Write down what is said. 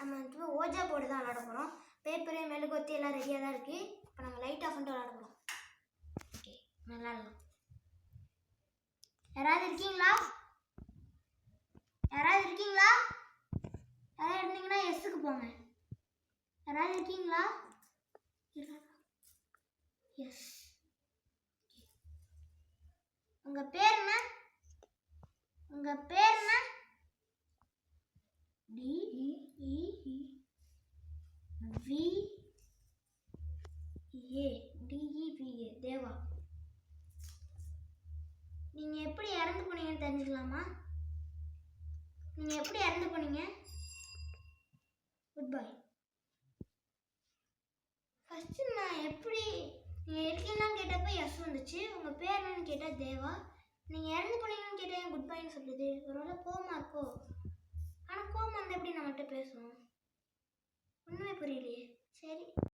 நம்ம வந்து ouija board தான் விளாட போகிறோம். பேப்பரு மெழுகுவத்தி எல்லாம் ரெடியாக தான் இருக்குது. இப்போ நம்ம லைட் ஆஃப் பண்ணிட்டு விளாட போகிறோம். ஓகே, விளாடலாம். யாராவது இருக்கீங்களா? யாராவது இருக்கீங்களா? யாராவது இருந்தீங்கன்னா எஸ்ஸுக்கு போங்க. யாராவது இருக்கீங்களா? எஸ். உங்கள் பேர் என்ன? உங்கள் பேர் என்ன? DEVA தேவா. நீங்கள் எப்படி இறந்து போனீங்கன்னு தெரிஞ்சுக்கலாமா? நீங்கள் எப்படி இறந்து போனீங்க? Good bye. ஃபஸ்ட்டு நான் எப்படி நீங்கள் இருக்கீங்கன்னு கேட்டப்போ எஸ் வந்துச்சு. உங்கள் பேர் என்னன்னு கேட்டால் தேவா. நீங்கள் இறந்து போனீங்கன்னு கேட்டால் ஏன் குட் பைன்னு சொல்லுது? ஒருவேளை கோமா இருக்கோ? ஆனால் கோமா வந்து எப்படி நம்மகிட்ட பேசுவோம்? ஒன்றுமே புரியலையே. சரி.